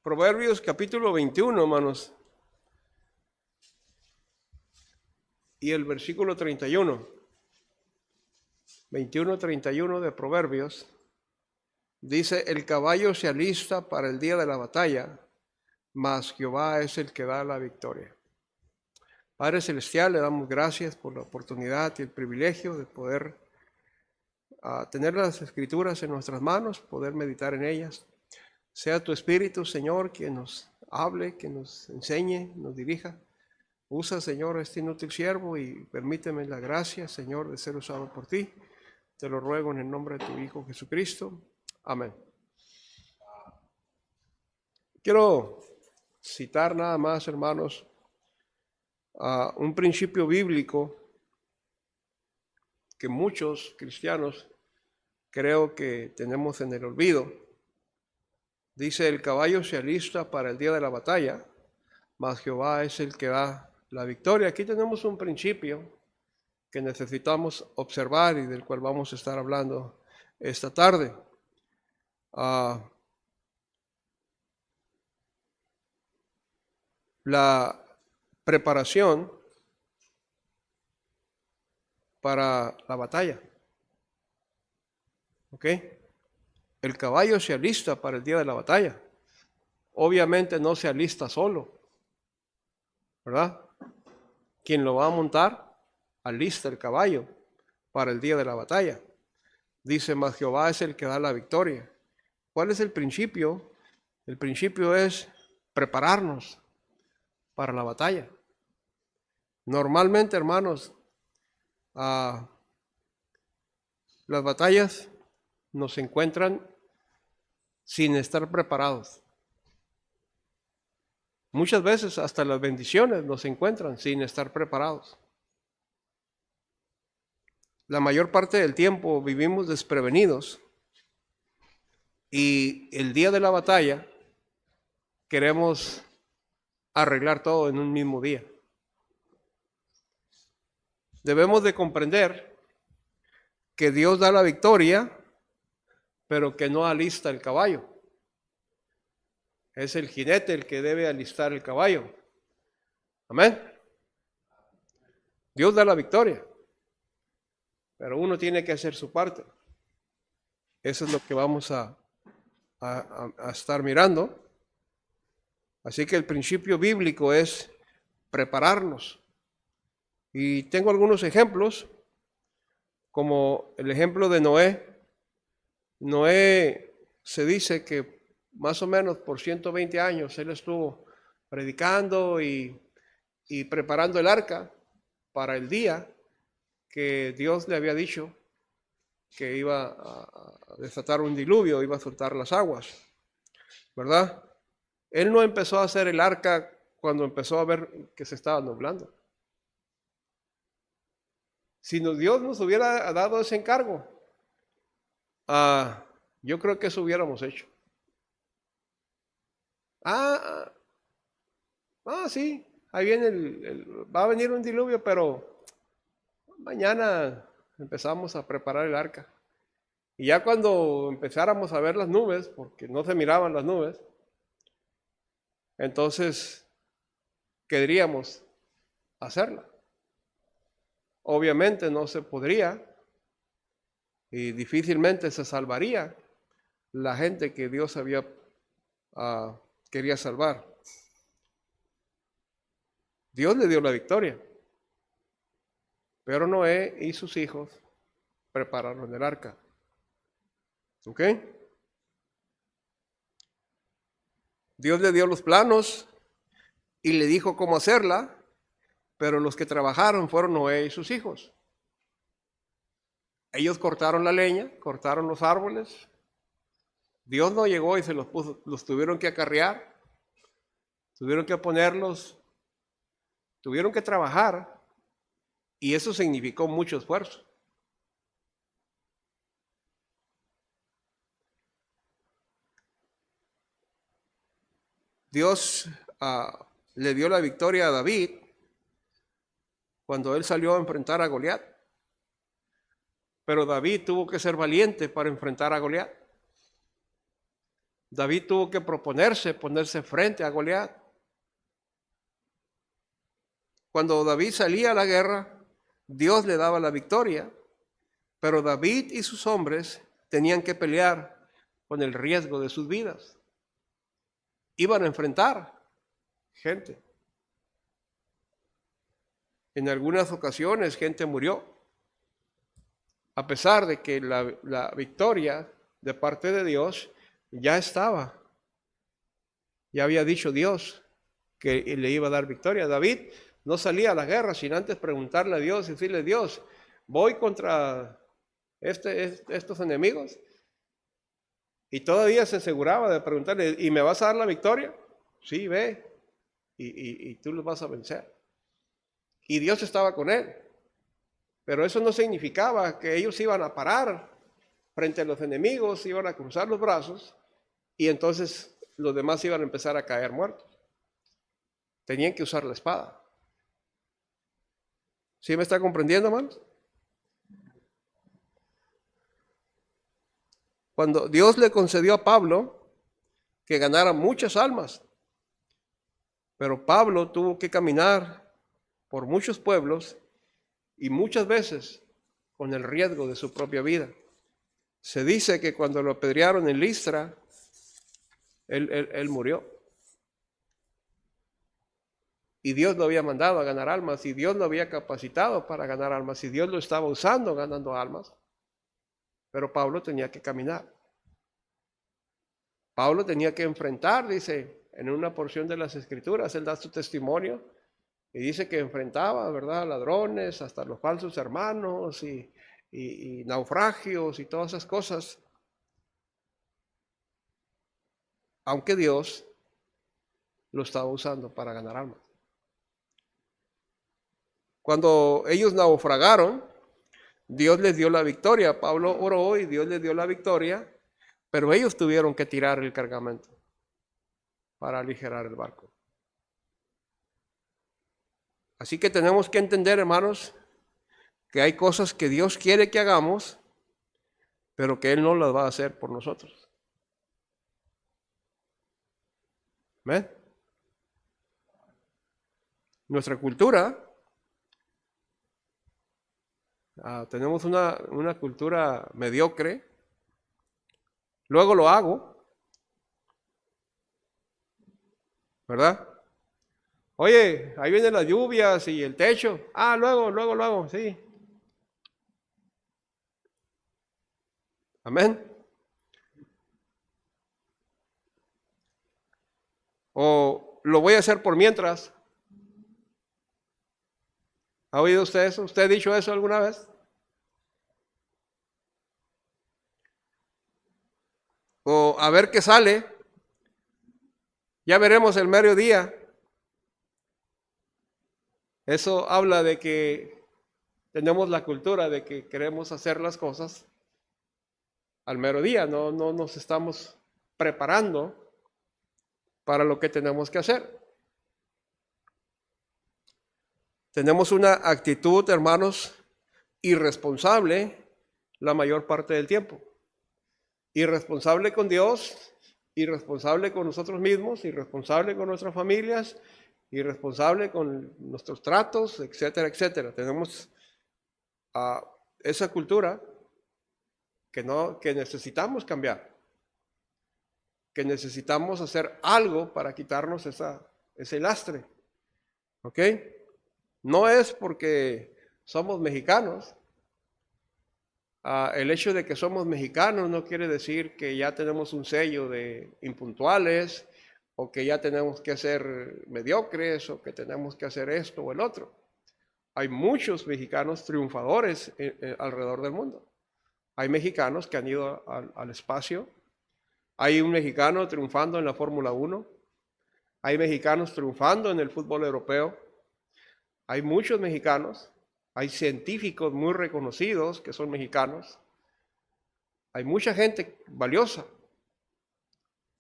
Proverbios capítulo 21, hermanos, y el versículo 31. 21:31 de Proverbios. Dice, el caballo se alista para el día de la batalla, mas Jehová es el que da la victoria. Padre Celestial, le damos gracias por la oportunidad y el privilegio de poder tener las Escrituras en nuestras manos, poder meditar en ellas. Sea tu Espíritu, Señor, quien nos hable, que nos enseñe, nos dirija. Usa, Señor, este inútil siervo y permíteme la gracia, Señor, de ser usado por ti. Te lo ruego en el nombre de tu Hijo Jesucristo. Amén. Quiero citar nada más, hermanos, un principio bíblico que muchos cristianos creo que tenemos en el olvido. Dice, el caballo se alista para el día de la batalla, mas Jehová es el que da la victoria. Aquí tenemos un principio que necesitamos observar y del cual vamos a estar hablando esta tarde. La preparación para la batalla. ¿Ok? El caballo se alista para el día de la batalla. Obviamente no se alista solo, ¿verdad? Quien lo va a montar, alista el caballo para el día de la batalla. Dice, mas Jehová es el que da la victoria. ¿Cuál es el principio? El principio es prepararnos para la batalla. Normalmente, hermanos, las batallas nos encuentran sin estar preparados. Muchas veces hasta las bendiciones nos encuentran sin estar preparados. La mayor parte del tiempo vivimos desprevenidos y el día de la batalla queremos arreglar todo en un mismo día. Debemos de comprender que Dios da la victoria, pero que no alista el caballo. Es el jinete el que debe alistar el caballo. Amén. Dios da la victoria, pero uno tiene que hacer su parte. Eso es lo que vamos a estar mirando. Así que el principio bíblico es prepararnos. Y tengo algunos ejemplos, como el ejemplo de Noé. Noé se dice que más o menos por 120 años él estuvo predicando y preparando el arca para el día que Dios le había dicho que iba a desatar un diluvio, iba a soltar las aguas, ¿verdad? Él no empezó a hacer el arca cuando empezó a ver que se estaba nublando. Si Dios nos hubiera dado ese encargo, yo creo que eso hubiéramos hecho. Sí, ahí viene va a venir un diluvio, pero mañana empezamos a preparar el arca. Y ya cuando empezáramos a ver las nubes, porque no se miraban las nubes, entonces querríamos hacerla. Obviamente no se podría y difícilmente se salvaría la gente que Dios quería salvar. Dios le dio la victoria, pero Noé y sus hijos prepararon el arca. ¿Ok? Dios le dio los planos y le dijo cómo hacerla, pero los que trabajaron fueron Noé y sus hijos. Ellos cortaron la leña, cortaron los árboles. Dios no llegó y se los puso, los tuvieron que acarrear, tuvieron que ponerlos, tuvieron que trabajar, y eso significó mucho esfuerzo. Dios le dio la victoria a David cuando él salió a enfrentar a Goliat. Pero David tuvo que ser valiente para enfrentar a Goliat. David tuvo que ponerse frente a Goliat. Cuando David salía a la guerra, Dios le daba la victoria, pero David y sus hombres tenían que pelear con el riesgo de sus vidas. Iban a enfrentar gente. En algunas ocasiones gente murió, a pesar de que la victoria de parte de Dios ya estaba. Ya había dicho Dios que le iba a dar victoria. David no salía a la guerra sin antes preguntarle a Dios y decirle: Dios, voy contra estos enemigos. Y todavía se aseguraba de preguntarle: ¿y me vas a dar la victoria? Sí, ve, y tú los vas a vencer. Y Dios estaba con él. Pero eso no significaba que ellos iban a parar frente a los enemigos, iban a cruzar los brazos y entonces los demás iban a empezar a caer muertos. Tenían que usar la espada. ¿Sí me está comprendiendo, hermanos? Cuando Dios le concedió a Pablo que ganara muchas almas, pero Pablo tuvo que caminar por muchos pueblos y muchas veces con el riesgo de su propia vida. Se dice que cuando lo apedrearon en Listra, él murió. Y Dios lo había mandado a ganar almas, y Dios lo había capacitado para ganar almas, y Dios lo estaba usando ganando almas. Pero Pablo tenía que caminar. Pablo tenía que enfrentar, dice, en una porción de las Escrituras, él da su testimonio, y dice que enfrentaba, ¿verdad?, ladrones, hasta los falsos hermanos, y naufragios, y todas esas cosas. Aunque Dios lo estaba usando para ganar almas. Cuando ellos naufragaron, Dios les dio la victoria. Pablo oró y Dios les dio la victoria, pero ellos tuvieron que tirar el cargamento para aligerar el barco. Así que tenemos que entender, hermanos, que hay cosas que Dios quiere que hagamos, pero que Él no las va a hacer por nosotros. ¿Ven? Nuestra cultura, tenemos una cultura mediocre. Luego lo hago, ¿verdad? Oye, ahí vienen las lluvias y el techo. Luego lo hago, sí. Amén. O lo voy a hacer por mientras. ¿Ha oído usted eso? ¿Usted ha dicho eso alguna vez? O a ver qué sale. Ya veremos el mediodía. Eso habla de que tenemos la cultura de que queremos hacer las cosas al mediodía. No nos estamos preparando para lo que tenemos que hacer. Tenemos una actitud, hermanos, irresponsable la mayor parte del tiempo. Irresponsable con Dios, irresponsable con nosotros mismos, irresponsable con nuestras familias, irresponsable con nuestros tratos, etcétera, etcétera. Tenemos esa cultura que necesitamos cambiar, que necesitamos hacer algo para quitarnos ese lastre. ¿Ok? No es porque somos mexicanos. El hecho de que somos mexicanos no quiere decir que ya tenemos un sello de impuntuales o que ya tenemos que ser mediocres o que tenemos que hacer esto o el otro. Hay muchos mexicanos triunfadores alrededor del mundo. Hay mexicanos que han ido al espacio. Hay un mexicano triunfando en la Fórmula 1. Hay mexicanos triunfando en el fútbol europeo. Hay muchos mexicanos. Hay científicos muy reconocidos que son mexicanos. Hay mucha gente valiosa.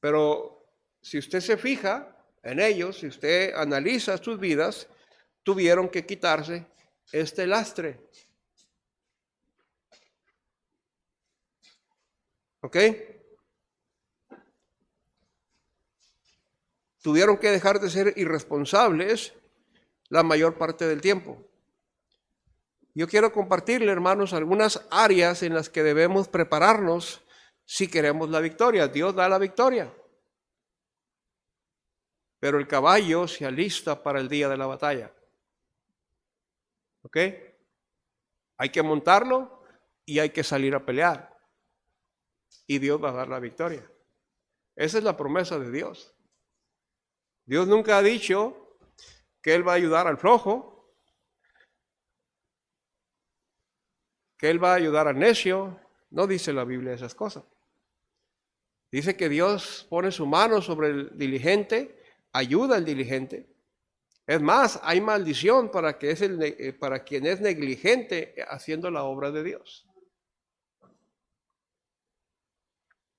Pero si usted se fija en ellos, si usted analiza sus vidas, tuvieron que quitarse este lastre. ¿Ok? tuvieron que dejar de ser irresponsables la mayor parte del tiempo. Yo quiero compartirle, hermanos, algunas áreas en las que debemos prepararnos si queremos la victoria. Dios da la victoria, pero el caballo se alista para el día de la batalla. ¿Ok? Hay que montarlo y hay que salir a pelear. Y Dios va a dar la victoria. Esa es la promesa de Dios. Dios nunca ha dicho que Él va a ayudar al flojo, que Él va a ayudar al necio. No dice la Biblia esas cosas. Dice que Dios pone su mano sobre el diligente, ayuda al diligente. Es más, hay maldición para quien es negligente haciendo la obra de Dios.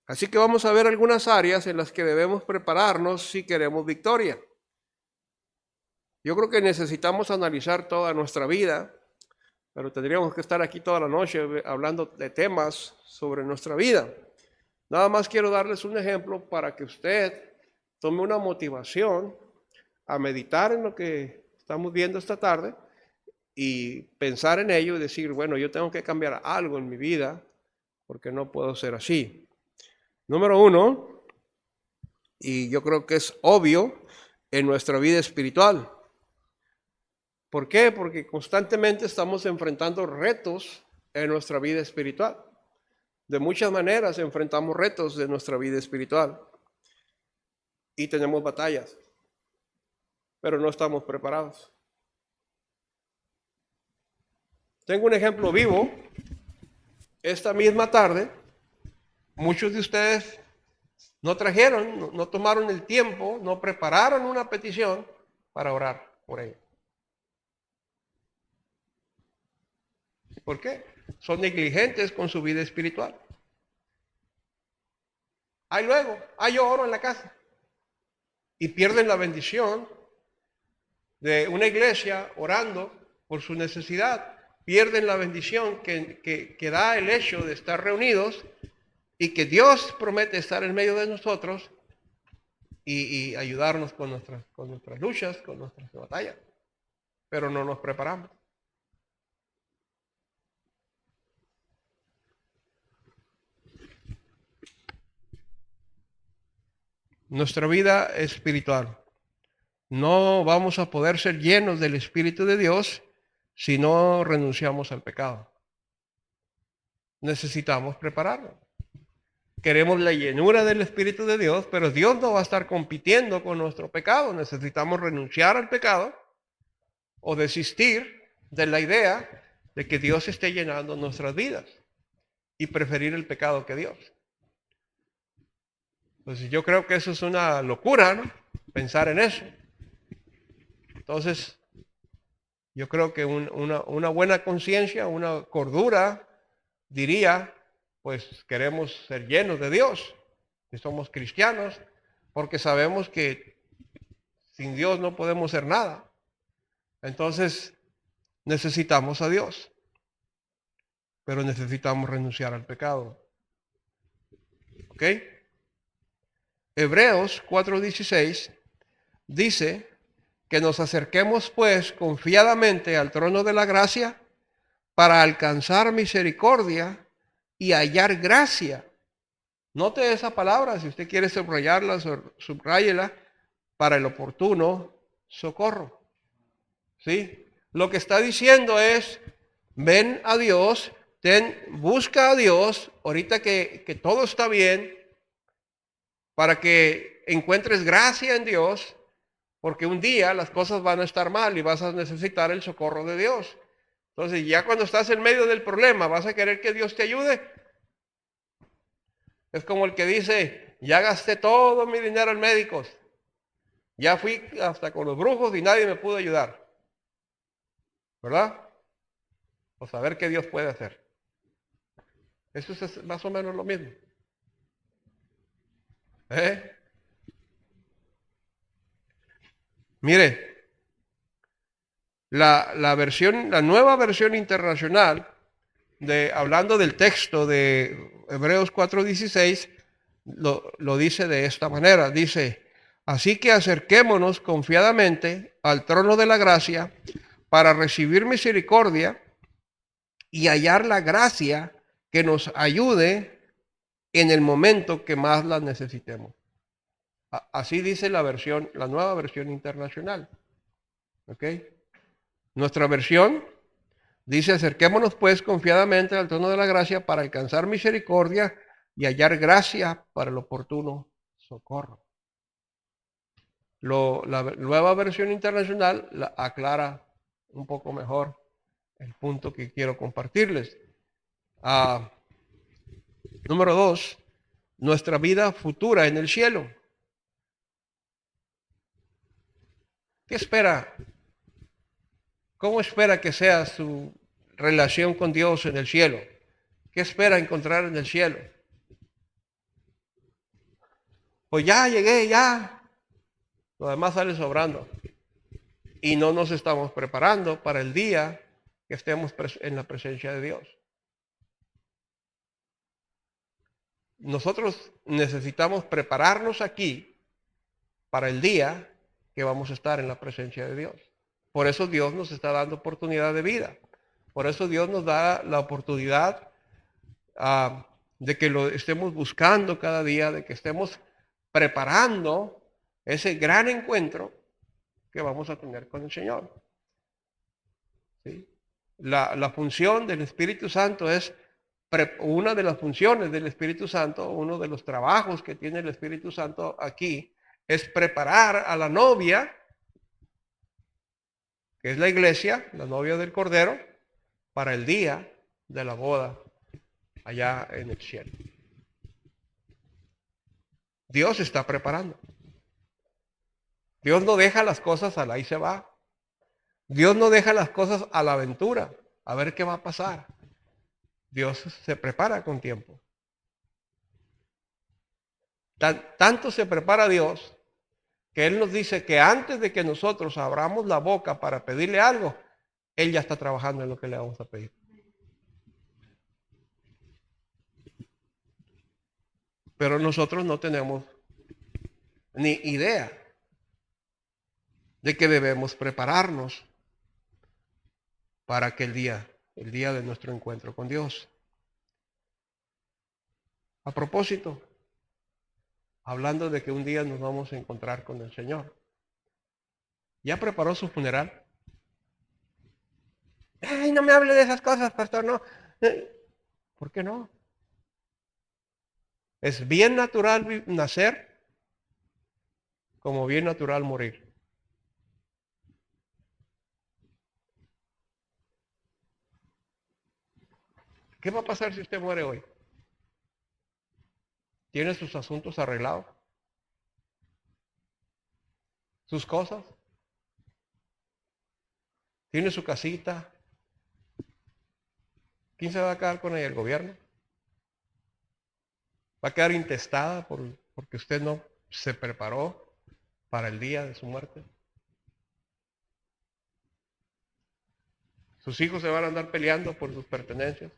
Así que vamos a ver algunas áreas en las que debemos prepararnos si queremos victoria. Yo creo que necesitamos analizar toda nuestra vida, pero tendríamos que estar aquí toda la noche hablando de temas sobre nuestra vida. Nada más quiero darles un ejemplo para que usted tome una motivación a meditar en lo que estamos viendo esta tarde y pensar en ello y decir, bueno, yo tengo que cambiar algo en mi vida porque no puedo ser así. Número uno, y yo creo que es obvio, en nuestra vida espiritual. ¿Por qué? Porque constantemente estamos enfrentando retos en nuestra vida espiritual. De muchas maneras enfrentamos retos de nuestra vida espiritual y tenemos batallas, pero no estamos preparados. Tengo un ejemplo vivo. Esta misma tarde, muchos de ustedes no trajeron, no tomaron el tiempo, no prepararon una petición para orar por ella. ¿Por qué? Son negligentes con su vida espiritual. Ahí luego, yo oro en la casa. Y pierden la bendición de una iglesia orando por su necesidad. Pierden la bendición que da el hecho de estar reunidos y que Dios promete estar en medio de nosotros y ayudarnos con nuestras luchas, con nuestras batallas. Pero no nos preparamos. Nuestra vida espiritual. No vamos a poder ser llenos del Espíritu de Dios si no renunciamos al pecado. Necesitamos prepararnos. Queremos la llenura del Espíritu de Dios, pero Dios no va a estar compitiendo con nuestro pecado. Necesitamos renunciar al pecado o desistir de la idea de que Dios esté llenando nuestras vidas y preferir el pecado que Dios. Entonces yo creo que eso es una locura, ¿no? Pensar en eso. Entonces, yo creo que una buena conciencia, una cordura, diría, pues queremos ser llenos de Dios, que somos cristianos, porque sabemos que sin Dios no podemos ser nada. Entonces, necesitamos a Dios, pero necesitamos renunciar al pecado. ¿Ok? Hebreos 4:16 dice que nos acerquemos pues confiadamente al trono de la gracia para alcanzar misericordia y hallar gracia. Note esa palabra, si usted quiere subrayarla, subráyela, para el oportuno socorro. ¿Sí? Lo que está diciendo es, ven a Dios, busca a Dios, ahorita que todo está bien, para que encuentres gracia en Dios, porque un día las cosas van a estar mal y vas a necesitar el socorro de Dios. Entonces ya cuando estás en medio del problema, ¿vas a querer que Dios te ayude? Es como el que dice, ya gasté todo mi dinero en médicos, ya fui hasta con los brujos y nadie me pudo ayudar. ¿Verdad? Pues a ver qué Dios puede hacer. Eso es más o menos lo mismo. Mire, la nueva versión internacional, hablando del texto de Hebreos 4:16, lo dice de esta manera. Dice, Así que acerquémonos confiadamente al trono de la gracia para recibir misericordia y hallar la gracia que nos ayude en el momento que más la necesitemos. Así dice la nueva versión internacional. ¿Ok? Nuestra versión dice: acerquémonos pues confiadamente al trono de la gracia para alcanzar misericordia y hallar gracia para el oportuno socorro. La nueva versión internacional la aclara un poco mejor el punto que quiero compartirles. Número 2, nuestra vida futura en el cielo. ¿Qué espera? ¿Cómo espera que sea su relación con Dios en el cielo? ¿Qué espera encontrar en el cielo? Pues ya llegué, ya. Lo demás sale sobrando. Y no nos estamos preparando para el día que estemos en la presencia de Dios. Nosotros necesitamos prepararnos aquí para el día que vamos a estar en la presencia de Dios. Por eso Dios nos está dando oportunidad de vida. Por eso Dios nos da la oportunidad de que lo estemos buscando cada día, de que estemos preparando ese gran encuentro que vamos a tener con el Señor. ¿Sí? La función del Espíritu Santo es, una de las funciones del Espíritu Santo, uno de los trabajos que tiene el Espíritu Santo aquí, es preparar a la novia, que es la iglesia, la novia del Cordero, para el día de la boda allá en el cielo. Dios está preparando. Dios no deja las cosas al ahí se va. Dios no deja las cosas a la aventura, a ver qué va a pasar. Dios se prepara con tiempo. Tanto se prepara Dios que Él nos dice que antes de que nosotros abramos la boca para pedirle algo, Él ya está trabajando en lo que le vamos a pedir. Pero nosotros no tenemos ni idea de que debemos prepararnos para que el día de nuestro encuentro con Dios. A propósito, hablando de que un día nos vamos a encontrar con el Señor, ¿ya preparó su funeral? Ay, no me hable de esas cosas, pastor, no. ¿Por qué no? Es bien natural nacer como bien natural morir. ¿Qué va a pasar si usted muere hoy? ¿Tiene sus asuntos arreglados? ¿Sus cosas? ¿Tiene su casita? ¿Quién se va a quedar con ella? ¿El gobierno? ¿Va a quedar intestada porque usted no se preparó para el día de su muerte? ¿Sus hijos se van a andar peleando por sus pertenencias?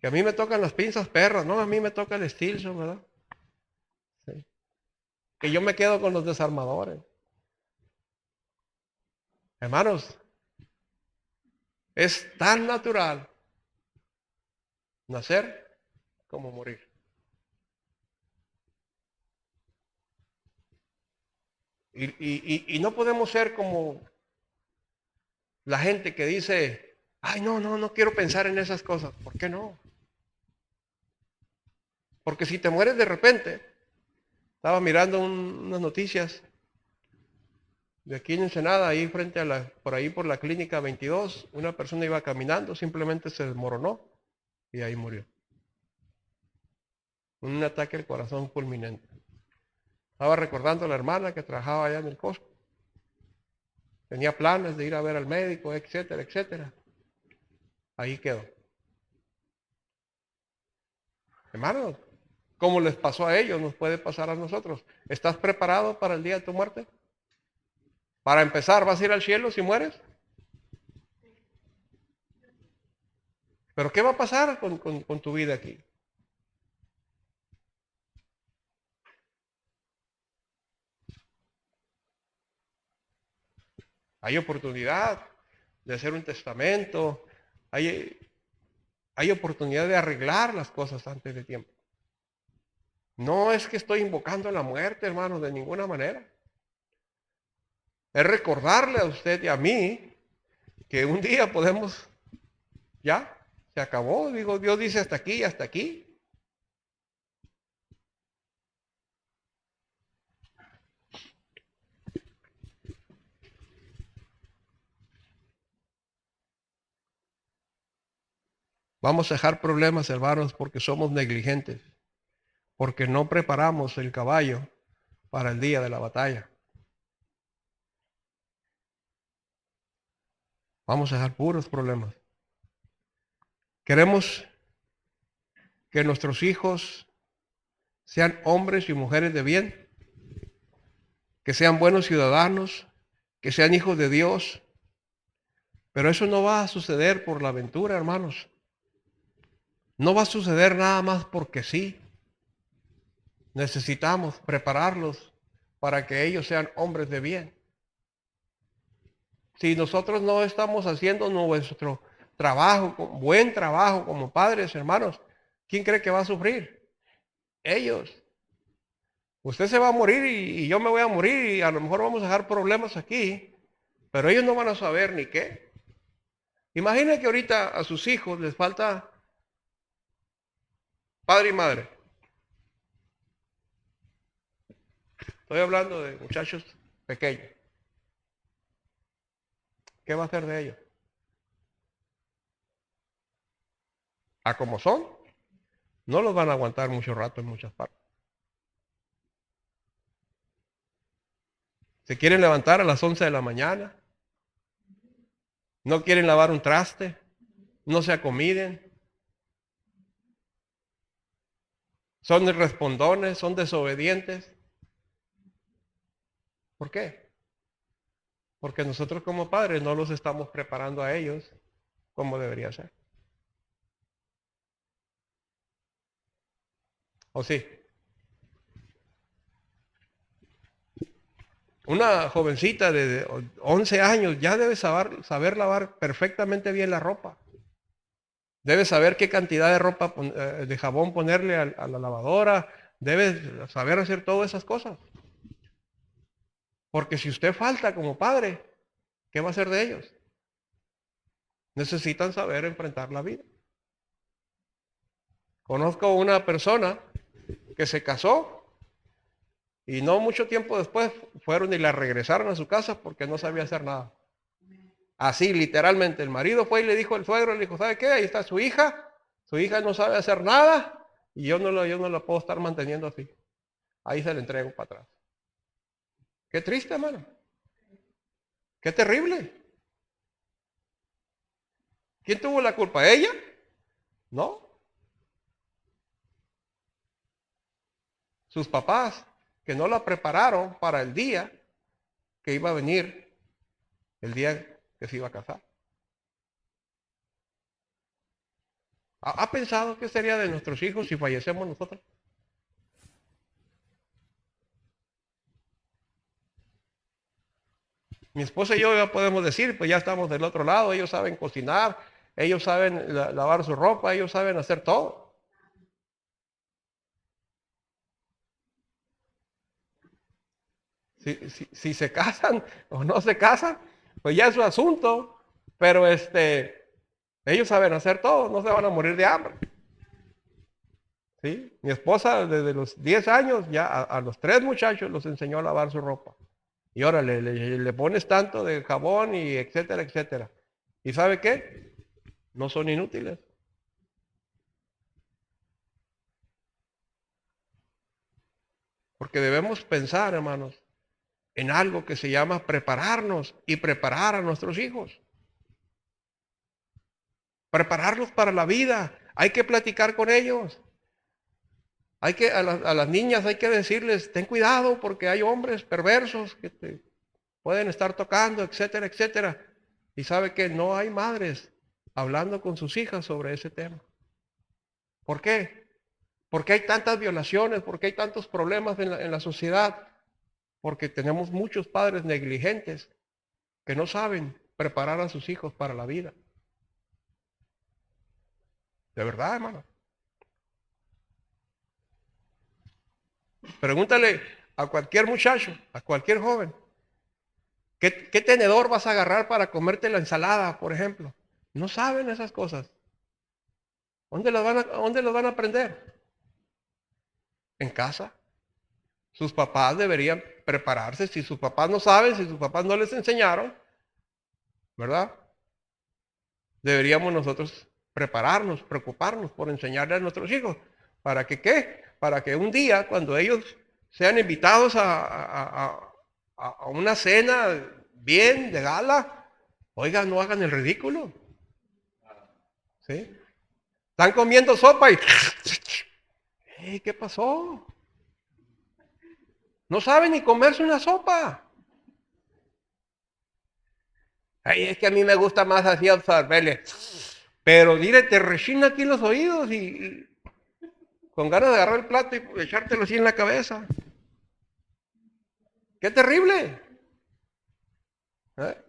Que a mí me tocan las pinzas perras, no, a mí me toca el Stilson, ¿verdad? Sí. Que yo me quedo con los desarmadores. Hermanos, es tan natural nacer como morir. Y no podemos ser como la gente que dice: ay, no quiero pensar en esas cosas. ¿Por qué no? Porque si te mueres de repente, estaba mirando unas noticias de aquí en Ensenada, ahí frente por ahí por la clínica 22, una persona iba caminando, simplemente se desmoronó y ahí murió. Un ataque al corazón fulminante. Estaba recordando a la hermana que trabajaba allá en el Costco. Tenía planes de ir a ver al médico, etcétera, etcétera. Ahí quedó. Hermanos, como les pasó a ellos, nos puede pasar a nosotros. ¿Estás preparado para el día de tu muerte? Para empezar, ¿vas a ir al cielo si mueres? ¿Pero qué va a pasar con tu vida aquí? Hay oportunidad de hacer un testamento, hay oportunidad de arreglar las cosas antes de tiempo. No es que estoy invocando la muerte, hermanos, de ninguna manera. Es recordarle a usted y a mí que un día podemos, ya, se acabó. Digo, Dios dice hasta aquí y hasta aquí. Vamos a dejar problemas, hermanos, porque somos negligentes, porque no preparamos el caballo para el día de la batalla. Vamos a dejar puros problemas. Queremos que nuestros hijos sean hombres y mujeres de bien, que sean buenos ciudadanos, que sean hijos de Dios. Pero eso no va a suceder por la aventura, hermanos. No va a suceder nada más porque sí. Necesitamos prepararlos para que ellos sean hombres de bien. Si nosotros no estamos haciendo nuestro trabajo, buen trabajo como padres, hermanos, ¿quién cree que va a sufrir? Ellos. Usted se va a morir y yo me voy a morir y a lo mejor vamos a dejar problemas aquí, pero ellos no van a saber ni qué. Imagina que ahorita a sus hijos les falta padre y madre. Estoy hablando de muchachos pequeños. ¿Qué va a hacer de ellos? A como son, no los van a aguantar mucho rato en muchas partes. Se quieren levantar a las 11 de la mañana, no quieren lavar un traste, no se acomiden, son irrespondones, son desobedientes. ¿Por qué? Porque nosotros como padres no los estamos preparando a ellos como debería ser. ¿O sí? Una jovencita de 11 años ya debe saber lavar perfectamente bien la ropa. Debe saber qué cantidad de ropa, de jabón ponerle a la lavadora. Debe saber hacer todas esas cosas. Porque si usted falta como padre, ¿qué va a hacer de ellos? Necesitan saber enfrentar la vida. Conozco una persona que se casó y no mucho tiempo después fueron y la regresaron a su casa porque no sabía hacer nada. Así, literalmente, el marido fue y le dijo al suegro, le dijo, ¿sabe qué? Ahí está su hija no sabe hacer nada y yo no la puedo estar manteniendo así. Ahí se le entrego para atrás. Qué triste, hermano. Qué terrible. ¿Quién tuvo la culpa? ¿Ella? No. Sus papás, que no la prepararon para el día que iba a venir, el día que se iba a casar. ¿Ha pensado qué sería de nuestros hijos si fallecemos nosotros? Mi esposa y yo ya podemos decir, pues ya estamos del otro lado, ellos saben cocinar, ellos saben lavar su ropa, ellos saben hacer todo. Si se casan o no se casan, pues ya es su asunto, pero ellos saben hacer todo, no se van a morir de hambre. ¿Sí? Mi esposa desde los 10 años, ya a los 3 muchachos los enseñó a lavar su ropa. Y ahora le pones tanto de jabón y etcétera, etcétera. ¿Y sabe qué? No son inútiles. Porque debemos pensar, hermanos, en algo que se llama prepararnos y preparar a nuestros hijos. Prepararlos para la vida. Hay que platicar con ellos. A las niñas hay que decirles, ten cuidado porque hay hombres perversos que te pueden estar tocando, etcétera, etcétera. Y sabe que no hay madres hablando con sus hijas sobre ese tema. ¿Por qué? Porque hay tantas violaciones, porque hay tantos problemas en la sociedad, porque tenemos muchos padres negligentes que no saben preparar a sus hijos para la vida. De verdad, hermano. Pregúntale a cualquier muchacho, a cualquier joven, ¿qué tenedor vas a agarrar para comerte la ensalada, por ejemplo? No saben esas cosas. ¿Dónde las van a aprender? En casa. Sus papás deberían prepararse. Si sus papás no saben, si sus papás no les enseñaron, ¿verdad? Deberíamos nosotros prepararnos, preocuparnos por enseñarle a nuestros hijos. ¿Para que qué? Para que un día, cuando ellos sean invitados a una cena bien, de gala, oigan, no hagan el ridículo. ¿Sí? Están comiendo sopa y... Hey, ¿qué pasó? No saben ni comerse una sopa. Ay, es que a mí me gusta más así absorberle. Pero mire, te rechina aquí en los oídos y con ganas de agarrar el plato y echártelo así en la cabeza. ¡Qué terrible! ¿Eh?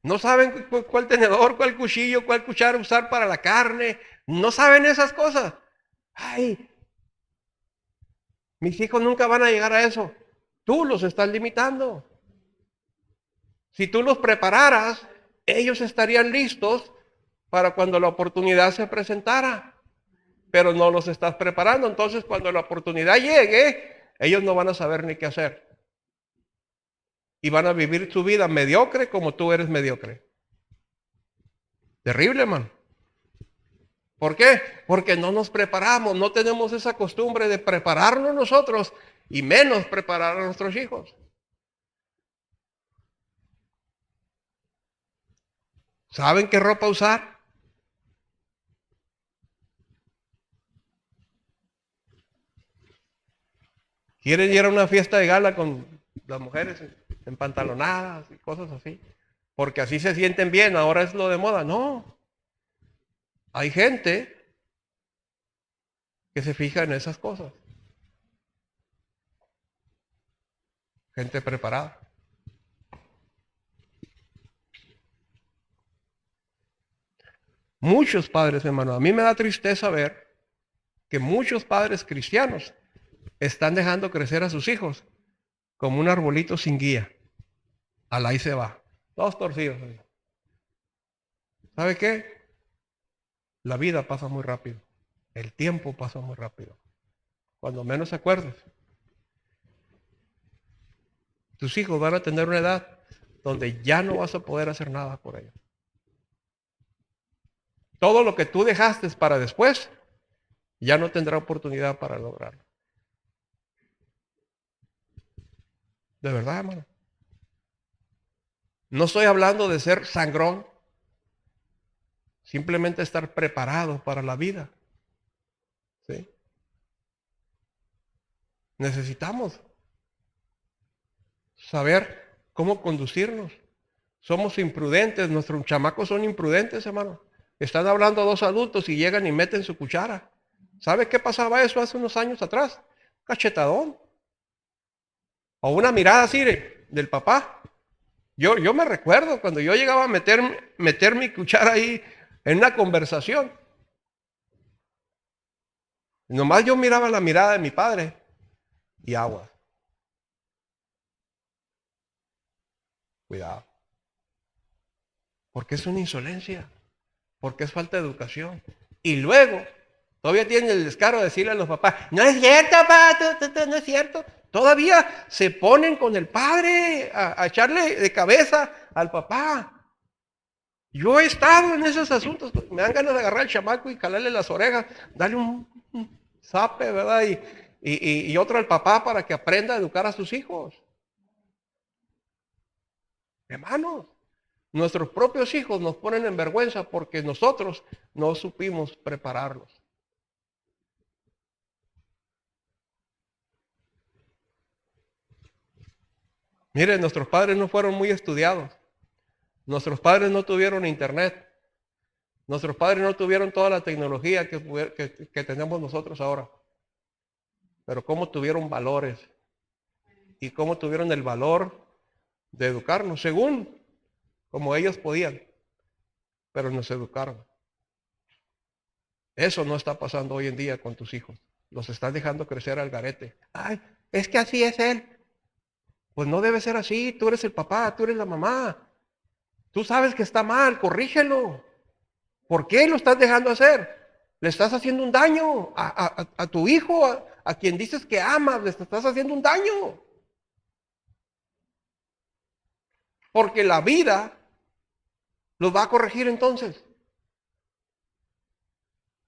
No saben cuál tenedor, cuál cuchillo, cuál cuchara usar para la carne. No saben esas cosas. Ay, mis hijos nunca van a llegar a eso. Tú los estás limitando. Si tú los prepararas, ellos estarían listos para cuando la oportunidad se presentara. Pero no los estás preparando. Entonces, cuando la oportunidad llegue, ellos no van a saber ni qué hacer. Y van a vivir su vida mediocre como tú eres mediocre. Terrible, hermano. ¿Por qué? Porque no nos preparamos, no tenemos esa costumbre de prepararnos nosotros y menos preparar a nuestros hijos. ¿Saben qué ropa usar? ¿Quieren ir a una fiesta de gala con las mujeres empantalonadas y cosas así? Porque así se sienten bien, ahora es lo de moda. No, hay gente que se fija en esas cosas. Gente preparada. Muchos padres, hermano, a mí me da tristeza ver que muchos padres cristianos están dejando crecer a sus hijos como un arbolito sin guía. Al ahí se va. Todos torcidos. ¿Sabe qué? La vida pasa muy rápido. El tiempo pasa muy rápido. Cuando menos se acuerdes, tus hijos van a tener una edad donde ya no vas a poder hacer nada por ellos. Todo lo que tú dejaste para después, ya no tendrá oportunidad para lograrlo. De verdad, hermano. No estoy hablando de ser sangrón, simplemente estar preparado para la vida. ¿Sí? Necesitamos saber cómo conducirnos. Somos imprudentes, nuestros chamacos son imprudentes, hermano. Están hablando a dos adultos y llegan y meten su cuchara. ¿Sabe qué pasaba eso hace unos años atrás? Cachetadón. O una mirada así del papá. Yo me recuerdo cuando yo llegaba a meter mi cuchara ahí en una conversación. Nomás yo miraba la mirada de mi padre y agua. Cuidado. Porque es una insolencia. Porque es falta de educación. Y luego, todavía tienen el descaro de decirle a los papás, no es cierto, papá, no es cierto. Todavía se ponen con el padre a echarle de cabeza al papá. Yo he estado en esos asuntos, me dan ganas de agarrar al chamaco y calarle las orejas, darle un zape, ¿verdad? Y otro al papá para que aprenda a educar a sus hijos. Hermanos, nuestros propios hijos nos ponen en vergüenza porque nosotros no supimos prepararlos. Miren, nuestros padres no fueron muy estudiados. Nuestros padres no tuvieron internet. Nuestros padres no tuvieron toda la tecnología que tenemos nosotros ahora. Pero cómo tuvieron valores. Y cómo tuvieron el valor de educarnos, según como ellos podían, pero nos educaron. Eso no está pasando hoy en día con tus hijos. Los estás dejando crecer al garete. Ay, es que así es él. Pues no debe ser así. Tú eres el papá, tú eres la mamá. Tú sabes que está mal, corrígelo. ¿Por qué lo estás dejando hacer? Le estás haciendo un daño a tu hijo, a quien dices que amas, le estás haciendo un daño. Porque la vida los va a corregir entonces.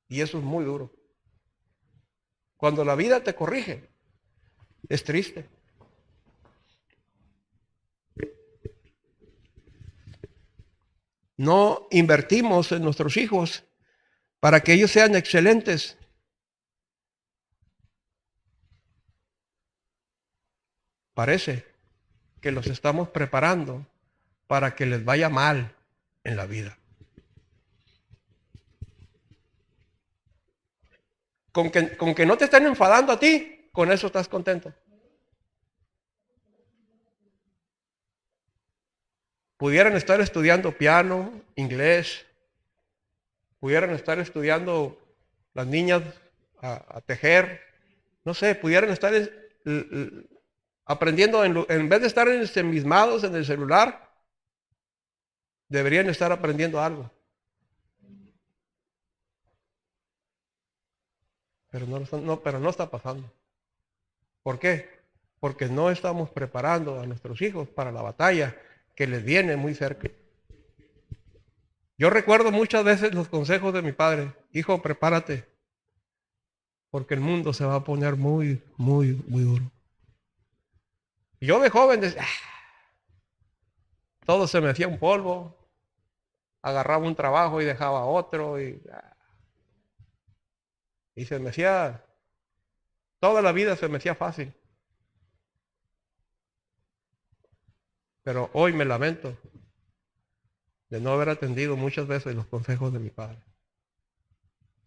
Y eso es muy duro. Cuando la vida te corrige, es triste. No invertimos en nuestros hijos para que ellos sean excelentes. Parece que los estamos preparando para que les vaya mal en la vida. Con que no te estén enfadando a ti, con eso estás contento. Pudieran estar estudiando piano, inglés, pudieran estar estudiando las niñas a tejer, no sé, pudieran estar aprendiendo, en vez de estar ensimismados en el celular, deberían estar aprendiendo algo. Pero no está pasando. ¿Por qué? Porque no estamos preparando a nuestros hijos para la batalla que les viene muy cerca. Yo recuerdo muchas veces los consejos de mi padre. Hijo, prepárate, porque el mundo se va a poner muy, muy, muy duro. Y yo de joven decía, todo se me hacía un polvo, agarraba un trabajo y dejaba otro, y se me hacía, toda la vida se me hacía fácil. Pero hoy me lamento de no haber atendido muchas veces los consejos de mi padre.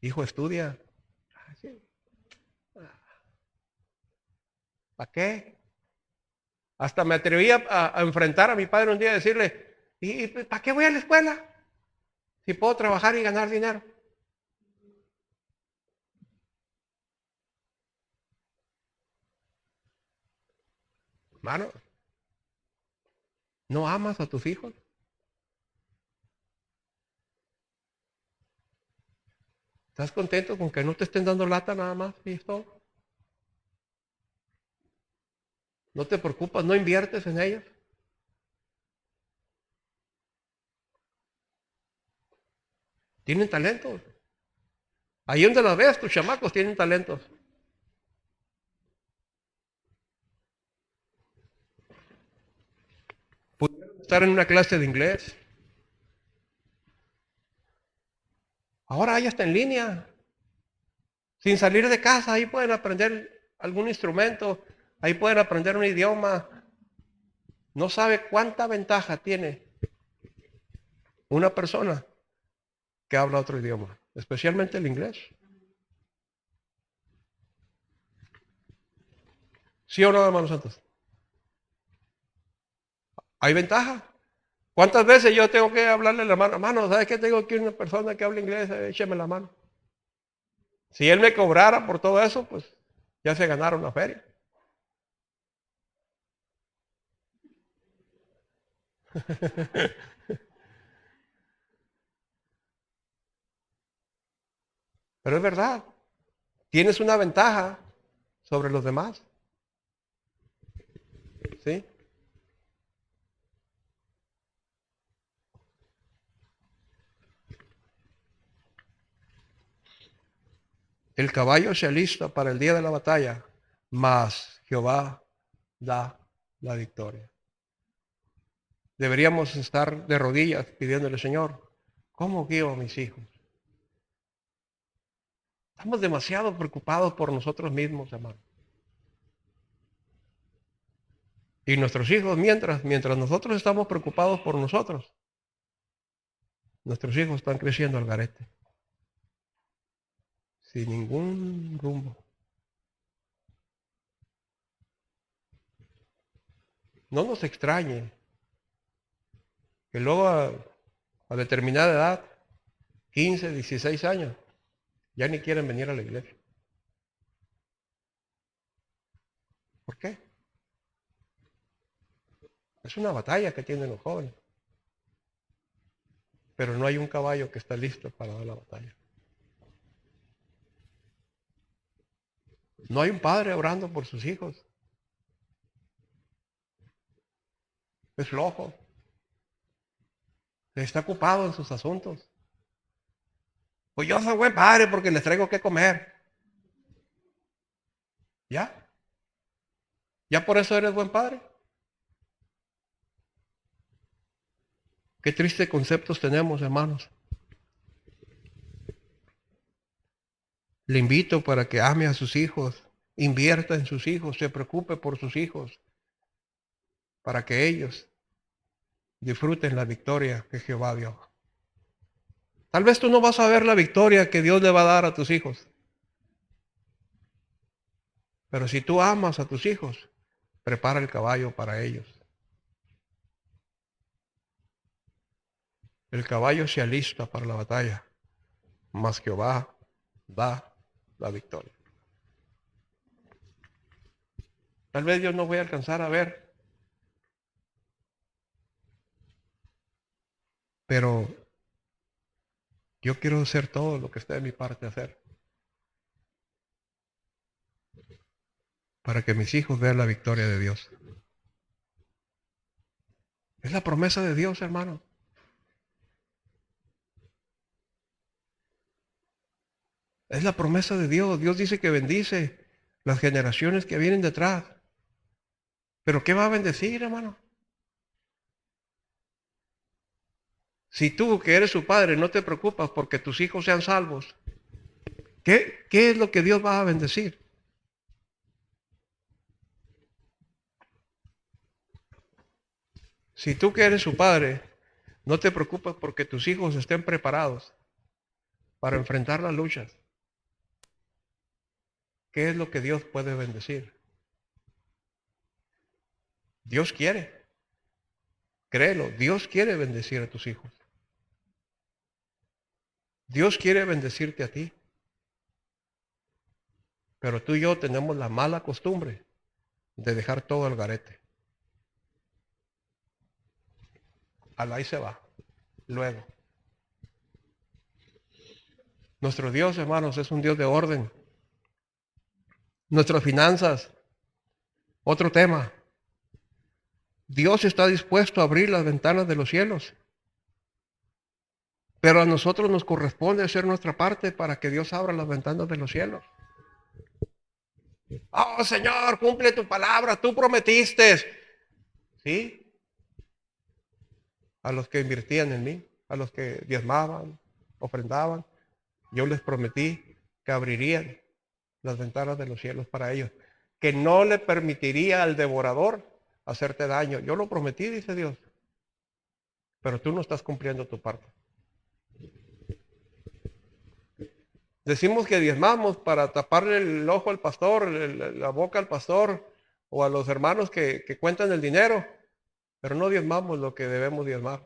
Hijo, estudia. ¿Para qué? Hasta me atreví a enfrentar a mi padre un día y decirle, ¿y para qué voy a la escuela? Si puedo trabajar y ganar dinero. Hermano, ¿no amas a tus hijos? ¿Estás contento con que no te estén dando lata nada más? Y es todo. ¿No te preocupas? ¿No inviertes en ellos? Tienen talentos. Ahí donde las veas, tus chamacos tienen talentos. Pudieron estar en una clase de inglés. Ahora ya está en línea. Sin salir de casa, ahí pueden aprender algún instrumento. Ahí pueden aprender un idioma. No sabe cuánta ventaja tiene una persona que habla otro idioma, especialmente el inglés. ¿Sí o no, hermanos santos? ¿Hay ventaja? ¿Cuántas veces yo tengo que hablarle a la mano? Hermano, ¿sabes qué? Tengo aquí una persona que habla inglés, écheme la mano. Si él me cobrara por todo eso, pues ya se ganaron una feria. Pero es verdad, tienes una ventaja sobre los demás. ¿Sí? El caballo se alista para el día de la batalla, mas Jehová da la victoria. Deberíamos estar de rodillas pidiéndole, Señor, ¿cómo guío a mis hijos? Estamos demasiado preocupados por nosotros mismos, hermano. Y nuestros hijos, mientras nosotros estamos preocupados por nosotros, nuestros hijos están creciendo al garete, sin ningún rumbo. No nos extrañe que luego a determinada edad, 15, 16 años, ya ni quieren venir a la iglesia. ¿Por qué? Es una batalla que tienen los jóvenes. Pero no hay un caballo que está listo para dar la batalla. No hay un padre orando por sus hijos. Es flojo. Está ocupado en sus asuntos. Pues yo soy buen padre porque les traigo que comer. ¿Ya? ¿Ya por eso eres buen padre? Qué tristes conceptos tenemos, hermanos. Le invito para que ame a sus hijos, invierta en sus hijos, se preocupe por sus hijos, para que ellos disfruten la victoria que Jehová dio. Tal vez tú no vas a ver la victoria que Dios le va a dar a tus hijos. Pero si tú amas a tus hijos, prepara el caballo para ellos. El caballo se alista para la batalla, mas Jehová da la victoria. Tal vez yo no voy a alcanzar a ver, pero yo quiero hacer todo lo que esté de mi parte hacer para que mis hijos vean la victoria de Dios. Es la promesa de Dios, hermano. Es la promesa de Dios. Dios dice que bendice las generaciones que vienen detrás. ¿Pero qué va a bendecir, hermano? Si tú, que eres su padre, no te preocupas porque tus hijos sean salvos, ¿qué es lo que Dios va a bendecir? Si tú, que eres su padre, no te preocupas porque tus hijos estén preparados para enfrentar las luchas, ¿qué es lo que Dios puede bendecir? Dios quiere. Créelo, Dios quiere bendecir a tus hijos. Dios quiere bendecirte a ti. Pero tú y yo tenemos la mala costumbre de dejar todo al garete. Alá y se va. Luego. Nuestro Dios, hermanos, es un Dios de orden. Nuestras finanzas, otro tema. Dios está dispuesto a abrir las ventanas de los cielos. Pero a nosotros nos corresponde hacer nuestra parte para que Dios abra las ventanas de los cielos. Oh, Señor, cumple tu palabra, tú prometiste. ¿Sí? A los que invertían en mí, a los que diezmaban, ofrendaban, yo les prometí que abrirían las ventanas de los cielos para ellos, que no le permitiría al devorador hacerte daño. Yo lo prometí, dice Dios, pero tú no estás cumpliendo tu parte. Decimos que diezmamos para taparle el ojo al pastor, la boca al pastor o a los hermanos que cuentan el dinero, pero no diezmamos lo que debemos diezmar.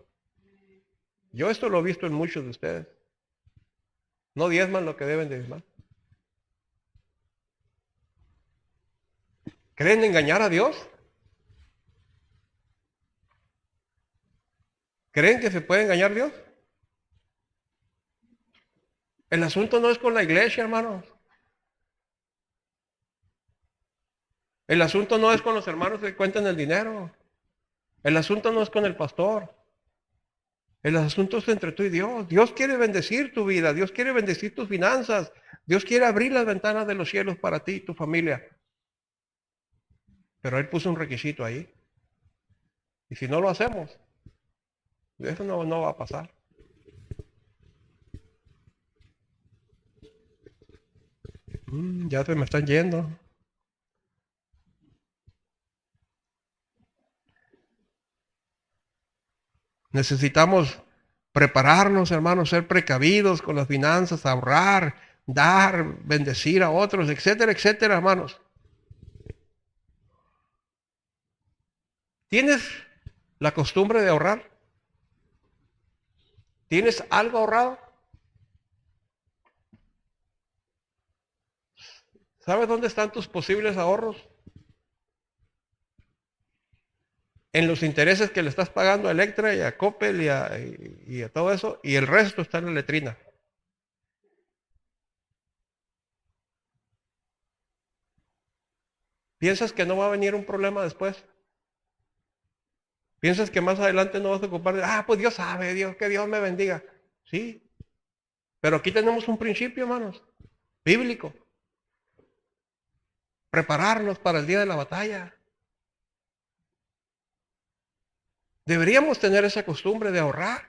Yo esto lo he visto en muchos de ustedes. No diezman lo que deben diezmar. ¿Creen engañar a Dios? ¿Creen que se puede engañar a Dios? El asunto no es con la iglesia, hermanos. El asunto no es con los hermanos que cuentan el dinero. El asunto no es con el pastor. El asunto es entre tú y Dios. Dios quiere bendecir tu vida. Dios quiere bendecir tus finanzas. Dios quiere abrir las ventanas de los cielos para ti y tu familia. Pero Él puso un requisito ahí. Y si no lo hacemos, eso no va a pasar. Ya se me están yendo. Necesitamos prepararnos, hermanos, ser precavidos con las finanzas, ahorrar, dar, bendecir a otros, etcétera, etcétera, hermanos. ¿Tienes la costumbre de ahorrar? ¿Tienes algo ahorrado? ¿Sabes dónde están tus posibles ahorros? En los intereses que le estás pagando a Electra y a Coppel y a todo eso, y el resto está en la letrina. ¿Piensas que no va a venir un problema después? ¿Piensas que más adelante no vas a ocupar de, pues Dios sabe, Dios, que Dios me bendiga? Sí, pero aquí tenemos un principio, hermanos, bíblico. Prepararnos para el día de la batalla. Deberíamos tener esa costumbre de ahorrar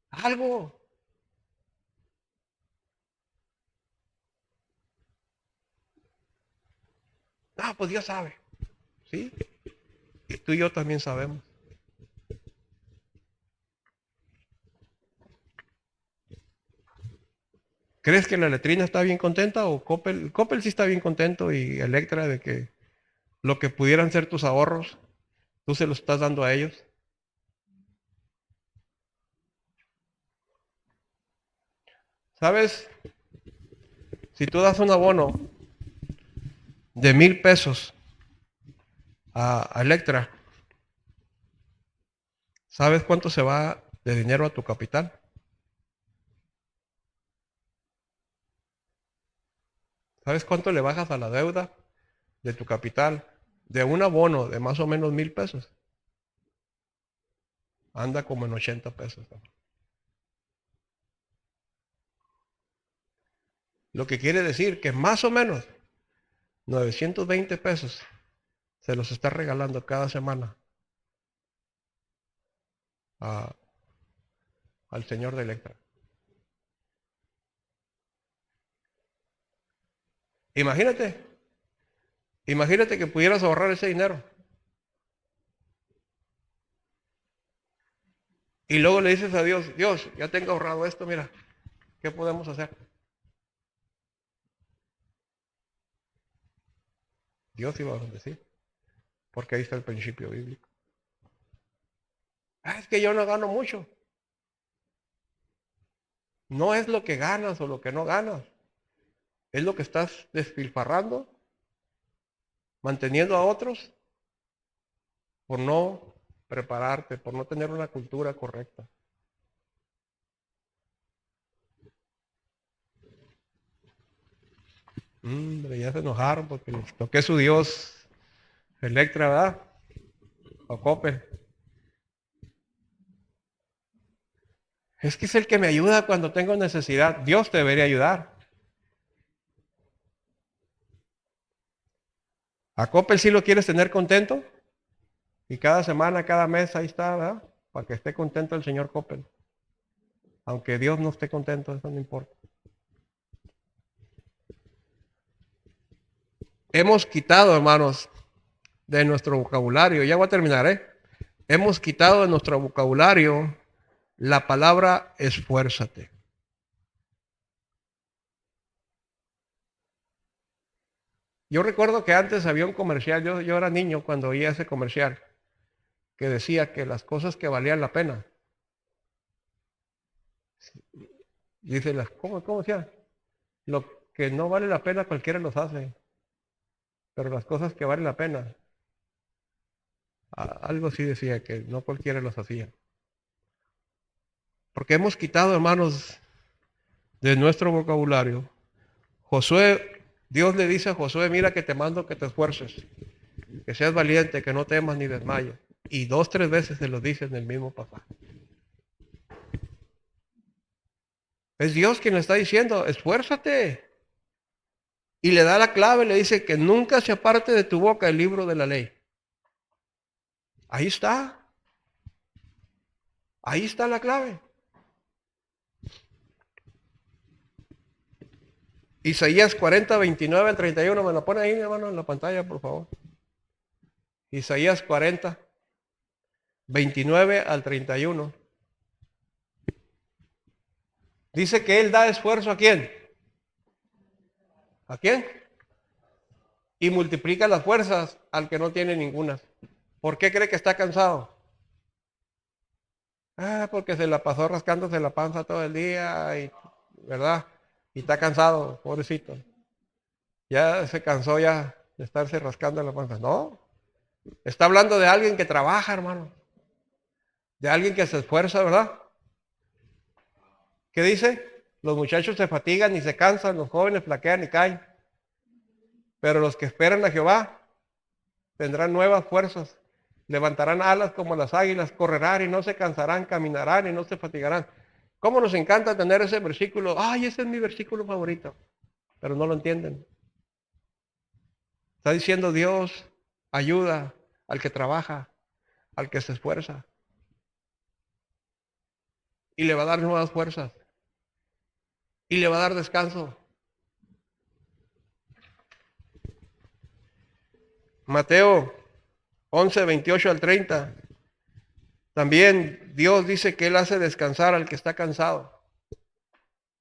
algo. Pues Dios sabe. Sí, y tú y yo también sabemos. ¿Crees que la letrina está bien contenta o Coppel? Coppel sí está bien contento y Electra de que lo que pudieran ser tus ahorros, tú se los estás dando a ellos. ¿Sabes? Si tú das un abono de 1,000 pesos a Electra, ¿sabes cuánto se va de dinero a tu capital? ¿Sabes cuánto le bajas a la deuda de tu capital? De un abono de más o menos 1,000 pesos. Anda como en 80 pesos. Lo que quiere decir que más o menos 920 pesos se los está regalando cada semana a- al señor de Electra. Imagínate, imagínate que pudieras ahorrar ese dinero y luego le dices a Dios, Dios, ya tengo ahorrado esto, mira, ¿qué podemos hacer? Dios iba a bendecir, porque ahí está el principio bíblico. Es que yo no gano mucho. No es lo que ganas o lo que no ganas, es lo que estás despilfarrando, manteniendo a otros por no prepararte, por no tener una cultura correcta. Hombre, ya se enojaron porque les toqué su Dios, Electra, ¿verdad? O Coppel. Es que es el que me ayuda cuando tengo necesidad. Dios te debería ayudar. A Coppel sí lo quieres tener contento. Y cada semana, cada mes, ahí está, ¿verdad? Para que esté contento el señor Coppel. Aunque Dios no esté contento, eso no importa. Hemos quitado, hermanos, de nuestro vocabulario, ya voy a terminar, ¿eh? Hemos quitado de nuestro vocabulario la palabra esfuérzate. Yo recuerdo que antes había un comercial, yo era niño cuando oía ese comercial, que decía que las cosas que valían la pena, dice, ¿cómo decía? Lo que no vale la pena cualquiera los hace, pero las cosas que valen la pena, algo así decía, que no cualquiera los hacía. Porque hemos quitado, hermanos, de nuestro vocabulario. Josué, Dios le dice a Josué, mira que te mando que te esfuerces, que seas valiente, que no temas ni desmayes. Y 2, 3 veces se lo dice en el mismo pasaje. Es Dios quien le está diciendo, esfuérzate. Y le da la clave, le dice que nunca se aparte de tu boca el libro de la ley. Ahí está. Ahí está la clave. Isaías 40, 29 al 31. Me lo pone ahí, hermano, en la pantalla, por favor. Isaías 40, 29 al 31. Dice que Él da esfuerzo ¿a quién? ¿A quién? Y multiplica las fuerzas al que no tiene ninguna. ¿Por qué cree que está cansado? Porque se la pasó rascándose la panza todo el día, y, ¿verdad? Y está cansado, pobrecito. Ya se cansó ya de estarse rascando la panza. No, está hablando de alguien que trabaja, hermano. De alguien que se esfuerza, ¿verdad? ¿Qué dice? Los muchachos se fatigan y se cansan, los jóvenes flaquean y caen. Pero los que esperan a Jehová tendrán nuevas fuerzas. Levantarán alas como las águilas, correrán y no se cansarán, caminarán y no se fatigarán. ¿Cómo nos encanta tener ese versículo? Ay, ese es mi versículo favorito. Pero no lo entienden. Está diciendo Dios, ayuda al que trabaja, al que se esfuerza. Y le va a dar nuevas fuerzas. Y le va a dar descanso. Mateo 11, 28 al 30. También Dios dice que Él hace descansar al que está cansado.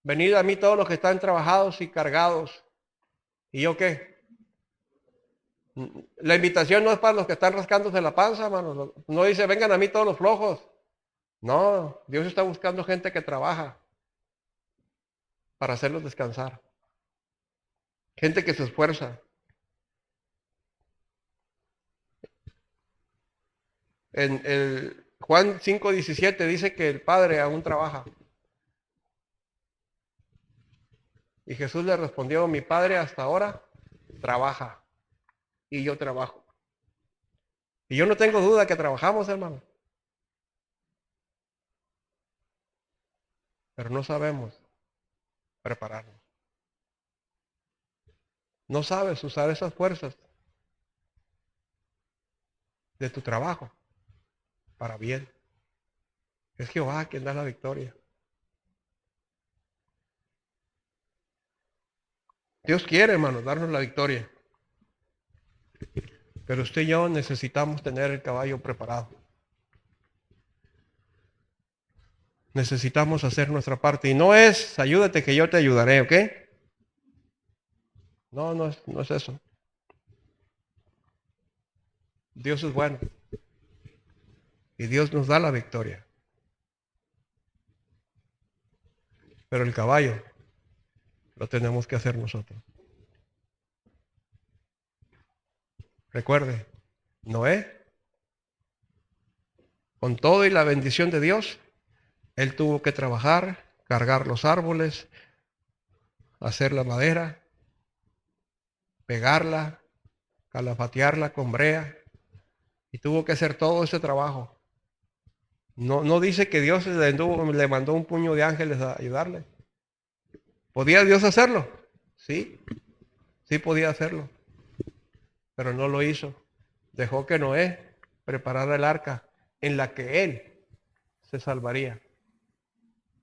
Venid a mí todos los que están trabajados y cargados. ¿Y yo qué? La invitación no es para los que están rascándose la panza, hermano. No dice, vengan a mí todos los flojos. No, Dios está buscando gente que trabaja para hacerlos descansar. Gente que se esfuerza. En el Juan 5:17 dice que el Padre aún trabaja. Y Jesús le respondió, mi Padre hasta ahora trabaja y yo trabajo. Y yo no tengo duda que trabajamos, hermano. Pero no sabemos prepararnos. No sabes usar esas fuerzas de tu trabajo para bien. Es Jehová quien da la victoria. Dios quiere, hermano, darnos la victoria. Pero usted y yo necesitamos tener el caballo preparado. Necesitamos hacer nuestra parte. Y no es, ayúdate que yo te ayudaré, ¿ok? No es eso. Dios es bueno. Y Dios nos da la victoria. Pero el caballo lo tenemos que hacer nosotros. Recuerde, Noé, con todo y la bendición de Dios, él tuvo que trabajar, cargar los árboles, hacer la madera, pegarla, calafatearla con brea, y tuvo que hacer todo ese trabajo. No dice que Dios le mandó un puño de ángeles a ayudarle. ¿Podía Dios hacerlo? Sí, sí podía hacerlo, pero no lo hizo. Dejó que Noé preparara el arca en la que él se salvaría.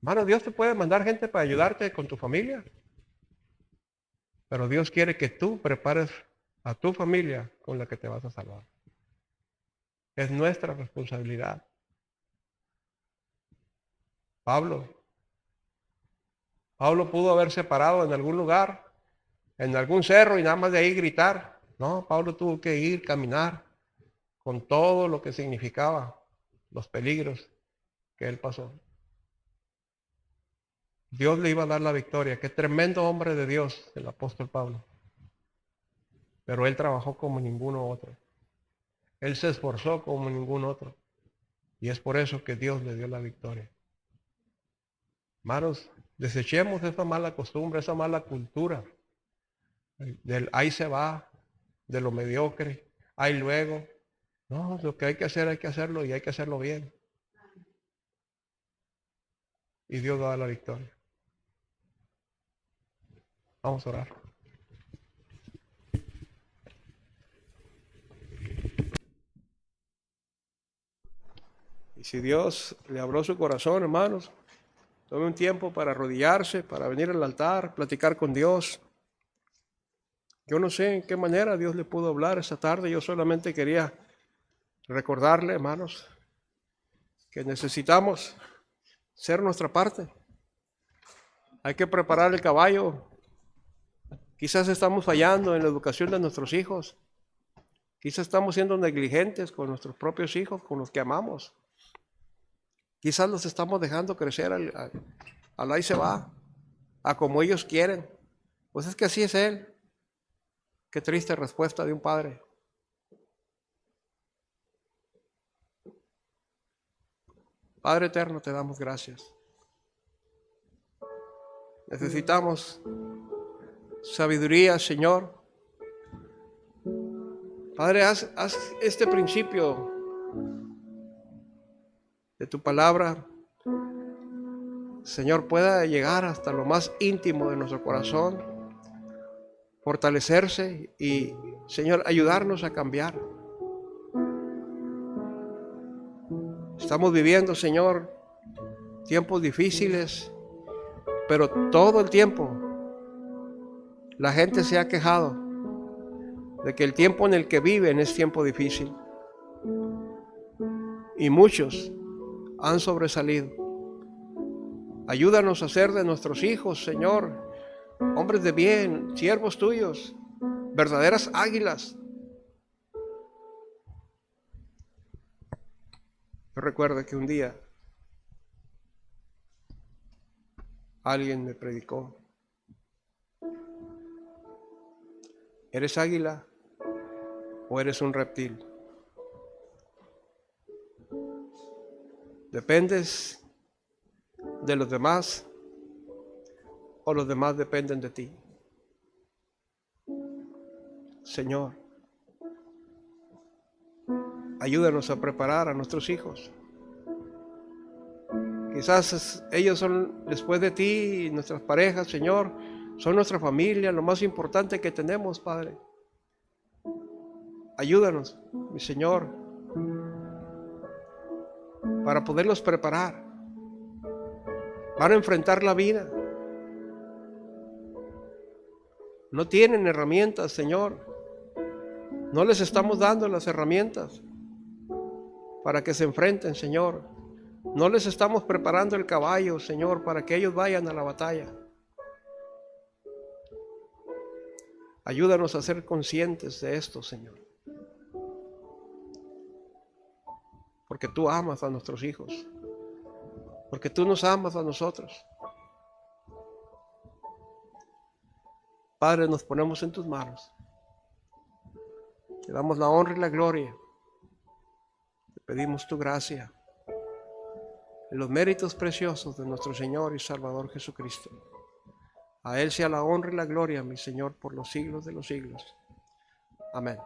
Hermano, Dios te puede mandar gente para ayudarte con tu familia, pero Dios quiere que tú prepares a tu familia con la que te vas a salvar. Es nuestra responsabilidad. Pablo pudo haberse parado en algún lugar, en algún cerro y nada más de ahí gritar. No, Pablo tuvo que ir, caminar con todo lo que significaba los peligros que él pasó. Dios le iba a dar la victoria. Qué tremendo hombre de Dios, el apóstol Pablo. Pero él trabajó como ninguno otro. Él se esforzó como ningún otro. Y es por eso que Dios le dio la victoria. Hermanos, desechemos esa mala costumbre, esa mala cultura. Del ahí se va, de lo mediocre, ahí luego. No, lo que hay que hacerlo y hay que hacerlo bien. Y Dios da la victoria. Vamos a orar. Y si Dios le habló su corazón, hermanos, tome un tiempo para arrodillarse, para venir al altar, platicar con Dios. Yo no sé en qué manera Dios le pudo hablar esta tarde. Yo solamente quería recordarle, hermanos, que necesitamos ser nuestra parte. Hay que preparar el caballo. Quizás estamos fallando en la educación de nuestros hijos. Quizás estamos siendo negligentes con nuestros propios hijos, con los que amamos. Quizás los estamos dejando crecer al ahí se va, a como ellos quieren. Pues es que así es Él. Qué triste respuesta de un padre. Padre eterno, te damos gracias. Necesitamos sabiduría, Señor. Padre, haz este principio de tu palabra, Señor, pueda llegar hasta lo más íntimo de nuestro corazón, fortalecerse y, Señor, ayudarnos a cambiar. Estamos viviendo, Señor, tiempos difíciles, pero todo el tiempo la gente se ha quejado de que el tiempo en el que viven es tiempo difícil. Y muchos han sobresalido. Ayúdanos a hacer de nuestros hijos, Señor, hombres de bien, siervos tuyos, verdaderas águilas. Yo recuerdo que un día alguien me predicó: ¿eres águila o eres un reptil? ¿Dependes de los demás o los demás dependen de ti? Señor, ayúdanos a preparar a nuestros hijos. Quizás ellos son, después de ti, nuestras parejas, Señor, son nuestra familia, lo más importante que tenemos, Padre. Ayúdanos, mi Señor, para poderlos preparar. Van a enfrentar la vida. No tienen herramientas, Señor. No les estamos dando las herramientas para que se enfrenten, Señor. No les estamos preparando el caballo, Señor, para que ellos vayan a la batalla. Ayúdanos a ser conscientes de esto, Señor. Porque tú amas a nuestros hijos. Porque tú nos amas a nosotros. Padre, nos ponemos en tus manos. Te damos la honra y la gloria. Te pedimos tu gracia. En los méritos preciosos de nuestro Señor y Salvador Jesucristo. A Él sea la honra y la gloria, mi Señor, por los siglos de los siglos. Amén.